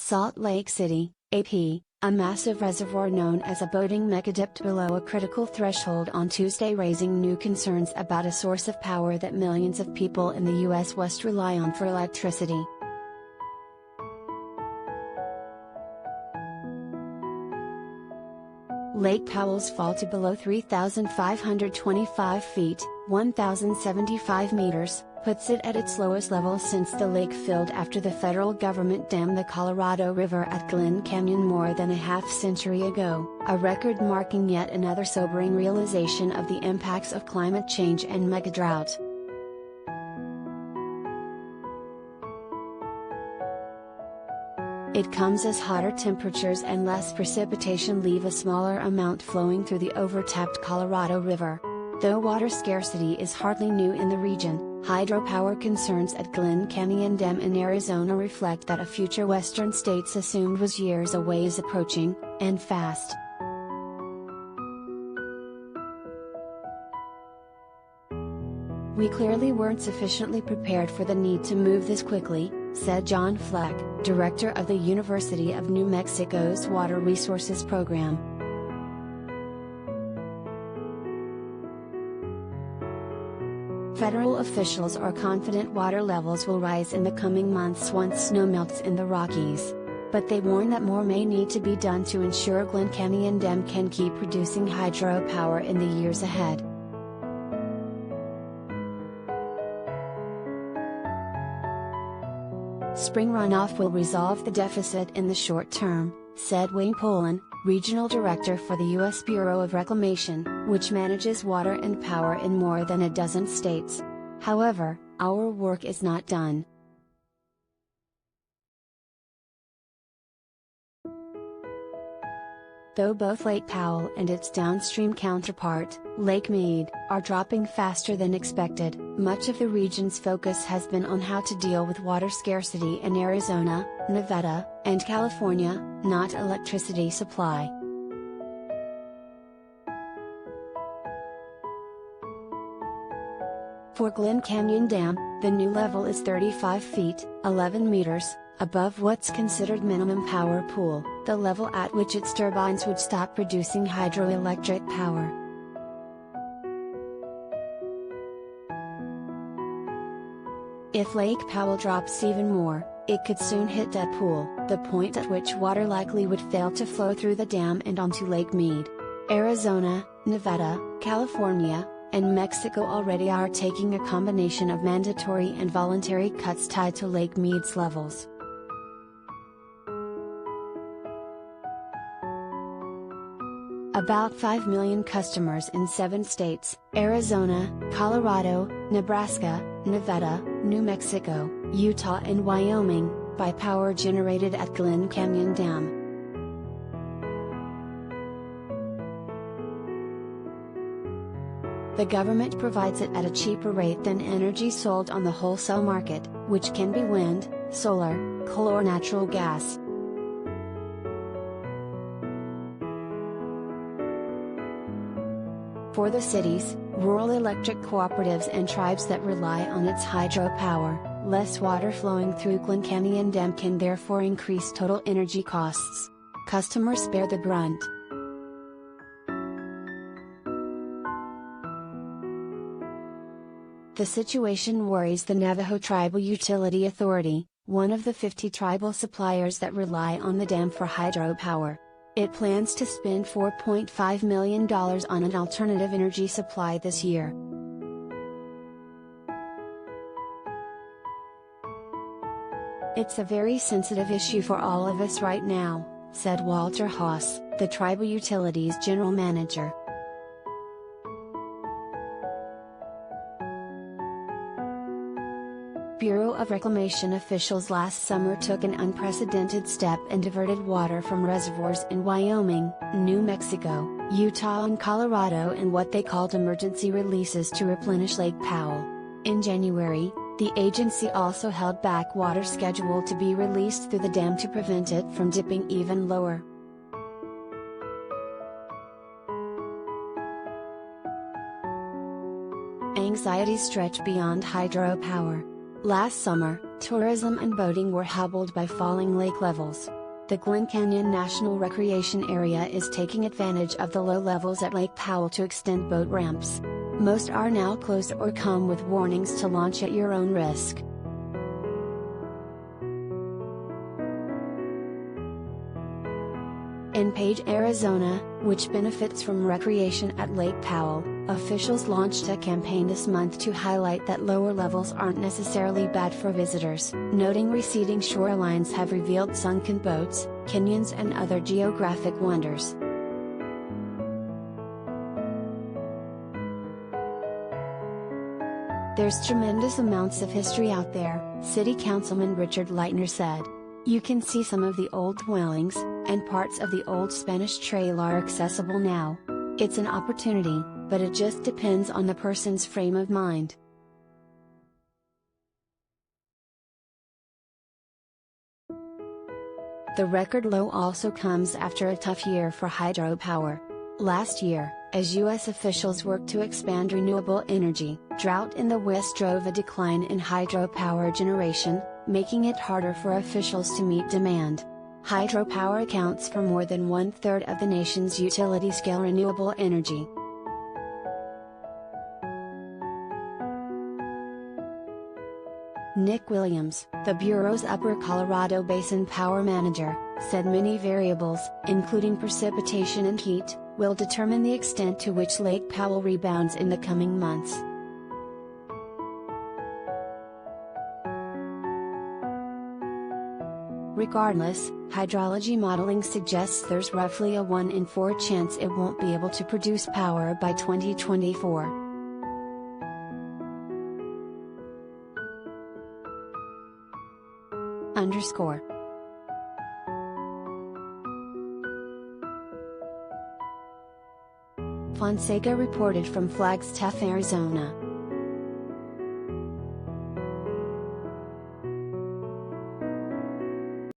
Salt Lake City, AP, a massive reservoir known as a boating mecca dipped below a critical threshold on Tuesday, raising new concerns about a source of power that millions of people in the U.S. West rely on for electricity. Lake Powell's fall to below 3,525 feet, 1,075 meters, puts it at its lowest level since the lake filled after the federal government dammed the Colorado River at Glen Canyon more than a half-century ago, a record marking yet another sobering realization of the impacts of climate change and mega-drought. It comes as hotter temperatures and less precipitation leave a smaller amount flowing through the overtapped Colorado River. Though water scarcity is hardly new in the region, hydropower concerns at Glen Canyon Dam in Arizona reflect that a future western states assumed was years away is approaching, and fast. "We clearly weren't sufficiently prepared for the need to move this quickly," said John Fleck, director of the University of New Mexico's Water Resources Program. Federal officials are confident water levels will rise in the coming months once snow melts in the Rockies. But they warn that more may need to be done to ensure Glen Canyon Dam can keep producing hydropower in the years ahead. "Spring runoff will resolve the deficit in the short term," said Wayne Poulin, regional director for the U.S. Bureau of Reclamation, which manages water and power in more than a dozen states. "However, our work is not done." Though both Lake Powell and its downstream counterpart, Lake Mead, are dropping faster than expected, much of the region's focus has been on how to deal with water scarcity in Arizona, Nevada, and California, not electricity supply. For Glen Canyon Dam, the new level is 35 feet, 11 meters, above what's considered minimum power pool, the level at which its turbines would stop producing hydroelectric power. If Lake Powell drops even more, it could soon hit dead pool, the point at which water likely would fail to flow through the dam and onto Lake Mead. Arizona, Nevada, California, and Mexico already are taking a combination of mandatory and voluntary cuts tied to Lake Mead's levels. About 5 million customers in 7 states, Arizona, Colorado, Nebraska, Nevada, New Mexico, Utah and Wyoming, buy power generated at Glen Canyon Dam. The government provides it at a cheaper rate than energy sold on the wholesale market, which can be wind, solar, coal or natural gas. For the cities, rural electric cooperatives and tribes that rely on its hydropower, less water flowing through Glen Canyon Dam can therefore increase total energy costs. Customers bear the brunt. The situation worries the Navajo Tribal Utility Authority, one of the 50 tribal suppliers that rely on the dam for hydropower. It plans to spend $4.5 million on an alternative energy supply this year. "It's a very sensitive issue for all of us right now," said Walter Haas, the tribal utilities general manager. Bureau of Reclamation officials last summer took an unprecedented step and diverted water from reservoirs in Wyoming, New Mexico, Utah and Colorado in what they called emergency releases to replenish Lake Powell. In January, the agency also held back water scheduled to be released through the dam to prevent it from dipping even lower. Anxieties stretch beyond hydropower. Last summer, Tourism and boating were hobbled by falling lake levels. The Glen Canyon National Recreation Area is taking advantage of the low levels at Lake Powell to extend boat ramps. Most are now closed or come with warnings to launch at your own risk. In Page, Arizona, which benefits from recreation at Lake Powell, officials launched a campaign this month to highlight that lower levels aren't necessarily bad for visitors, noting receding shorelines have revealed sunken boats, canyons and other geographic wonders. There's tremendous amounts of history out there, City Councilman Richard Leitner said. You can see some of the old dwellings, and parts of the old Spanish trail are accessible now. It's an opportunity, but it just depends on the person's frame of mind. The record low also comes after a tough year for hydropower. Last year, as U.S. officials worked to expand renewable energy, drought in the West drove a decline in hydropower generation, making it harder for officials to meet demand. Hydropower accounts for more than 1/3 of the nation's utility-scale renewable energy. Nick Williams, the Bureau's Upper Colorado Basin Power Manager, said many variables, including precipitation and heat, will determine the extent to which Lake Powell rebounds in the coming months. Regardless, hydrology modeling suggests there's roughly a 1 in 4 chance it won't be able to produce power by 2024. Fonseca reported from Flagstaff, Arizona.